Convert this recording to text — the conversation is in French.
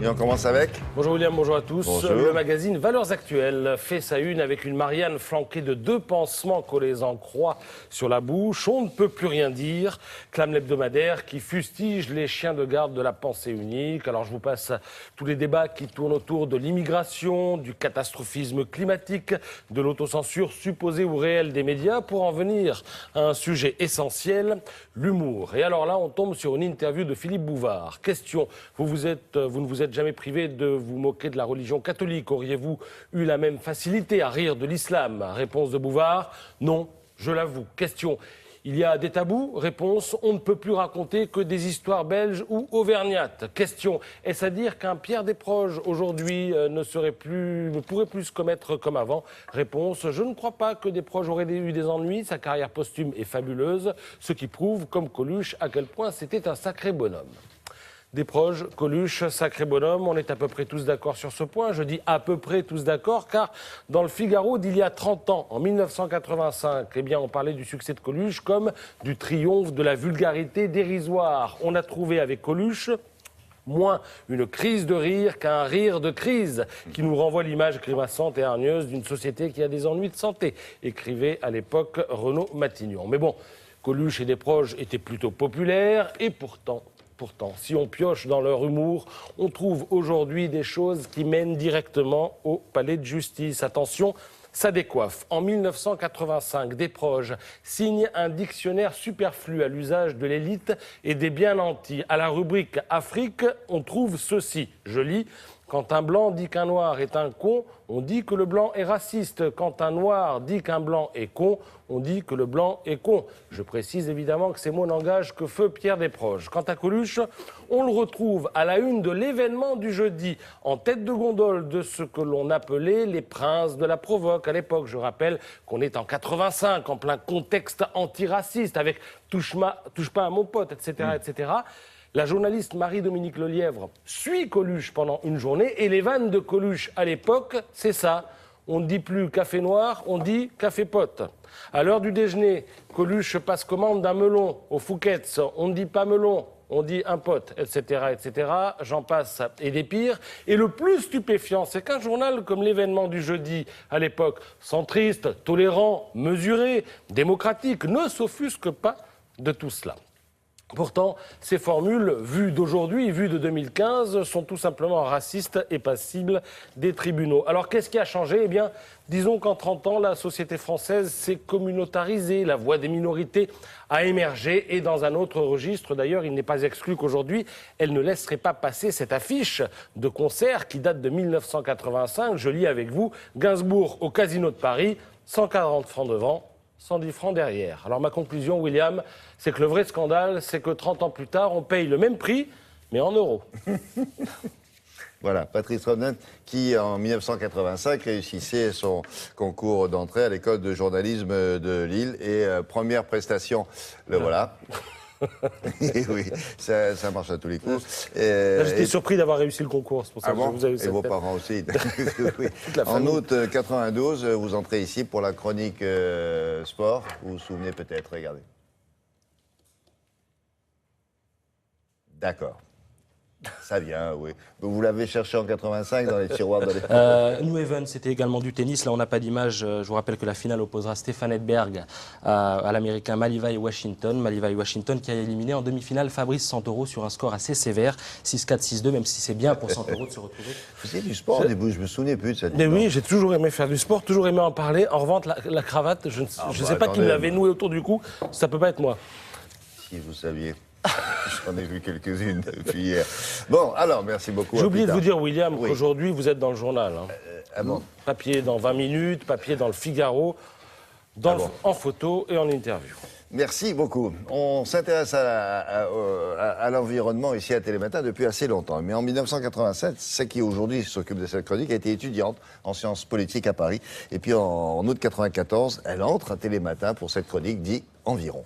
Et on commence avec? Bonjour William, bonjour à tous. Bonjour. Le magazine Valeurs Actuelles fait sa une avec une Marianne flanquée de 2 pansements collés en croix sur la bouche. On ne peut plus rien dire, clame l'hebdomadaire qui fustige les chiens de garde de la pensée unique. Alors je vous passe tous les débats qui tournent autour de l'immigration, du catastrophisme climatique, de l'autocensure supposée ou réelle des médias pour en venir à un sujet essentiel, l'humour. Et alors là, on tombe sur une interview de Philippe Bouvard. Question, vous ne vous êtes jamais privé de vous moquer de la religion catholique. Auriez-vous eu la même facilité à rire de l'islam? Réponse de Bouvard, non, je l'avoue. Question, il y a des tabous? Réponse, on ne peut plus raconter que des histoires belges ou auvergnates. Question, est-ce à dire qu'un Pierre Desproges aujourd'hui ne pourrait plus se commettre comme avant? Réponse, je ne crois pas que Desproges aurait eu des ennuis. Sa carrière posthume est fabuleuse, ce qui prouve, comme Coluche, à quel point c'était un sacré bonhomme. Desproges, Coluche, sacré bonhomme, on est à peu près tous d'accord sur ce point. Je dis à peu près tous d'accord car dans le Figaro d'il y a 30 ans, en 1985, eh bien, on parlait du succès de Coluche comme du triomphe de la vulgarité dérisoire. On a trouvé avec Coluche moins une crise de rire qu'un rire de crise qui nous renvoie l'image grimaçante et hargneuse d'une société qui a des ennuis de santé, écrivait à l'époque Renaud Matignon. Mais bon, Coluche et Desproges étaient plutôt populaires et pourtant, si on pioche dans leur humour, on trouve aujourd'hui des choses qui mènent directement au palais de justice. Attention, ça décoiffe. En 1985, Desproges signe un dictionnaire superflu à l'usage de l'élite et des bien nantis. À la rubrique Afrique, on trouve ceci. Je lis. Quand un blanc dit qu'un noir est un con, on dit que le blanc est raciste. Quand un noir dit qu'un blanc est con, on dit que le blanc est con. Je précise évidemment que ces mots n'engagent que feu Pierre Desproges. Quant à Coluche, on le retrouve à la une de l'événement du jeudi, en tête de gondole de ce que l'on appelait les princes de la provoque. À l'époque, je rappelle qu'on est en 85, en plein contexte antiraciste, avec touche pas à mon pote, etc., etc. La journaliste Marie-Dominique Lelièvre suit Coluche pendant une journée et les vannes de Coluche à l'époque, c'est ça. On ne dit plus café noir, on dit café pote. À l'heure du déjeuner, Coluche passe commande d'un melon au Fouquet's. On ne dit pas melon, on dit un pote, etc., etc. J'en passe et des pires. Et le plus stupéfiant, c'est qu'un journal comme l'événement du jeudi, à l'époque, centriste, tolérant, mesuré, démocratique, ne s'offusque pas de tout cela. Pourtant, ces formules, vues d'aujourd'hui, vues de 2015, sont tout simplement racistes et passibles des tribunaux. Alors, qu'est-ce qui a changé? Eh bien, disons qu'en 30 ans, la société française s'est communautarisée, la voix des minorités a émergé, et dans un autre registre, d'ailleurs, il n'est pas exclu qu'aujourd'hui, elle ne laisserait pas passer cette affiche de concert qui date de 1985. Je lis avec vous, Gainsbourg au Casino de Paris, 140 francs devant, 110 francs derrière. Alors ma conclusion, William, c'est que le vrai scandale, c'est que 30 ans plus tard, on paye le même prix, mais en euros. Voilà, Patrice Romnen, qui en 1985 réussissait son concours d'entrée à l'école de journalisme de Lille et première prestation, le voilà. Et oui, ça marche à tous les coups. J'étais surpris d'avoir réussi le concours, c'est pour ça que vous avez eu et cette vos tête. parents aussi. Oui. La En famille. août 92, vous entrez ici pour la chronique sport. Vous vous souvenez peut-être, regardez. D'accord. Ça vient, oui. Vous l'avez cherché en 85 dans les tiroirs de l'époque. New Haven, c'était également du tennis. Là, on n'a pas d'image. Je vous rappelle que la finale opposera Stefan Edberg à l'américain Malivai Washington. Malivai Washington qui a éliminé en demi-finale Fabrice Santoro sur un score assez sévère, 6-4, 6-2, même si c'est bien pour Santoro de se retrouver. Vous faisiez du sport au début, je me souvenais plus de cette Mais histoire. oui, j'ai toujours aimé faire du sport, toujours aimé en parler. En revanche, la cravate, je ne sais pas qui me l'avait nouée autour du cou, ça peut pas être moi. Si vous saviez. J'en ai vu quelques-unes depuis hier. Bon, alors, merci beaucoup. J'ai à oublié plus de vous tard. dire, William, Oui. qu'aujourd'hui, vous êtes dans le journal. Hein. Ah bon? Papier dans 20 minutes, papier dans le Figaro, en photo et en interview. Merci beaucoup. On s'intéresse à l'environnement ici à Télématin depuis assez longtemps. Mais en 1987, celle qui aujourd'hui s'occupe de cette chronique a été étudiante en sciences politiques à Paris. Et puis en août 1994, elle entre à Télématin pour cette chronique dit Environ.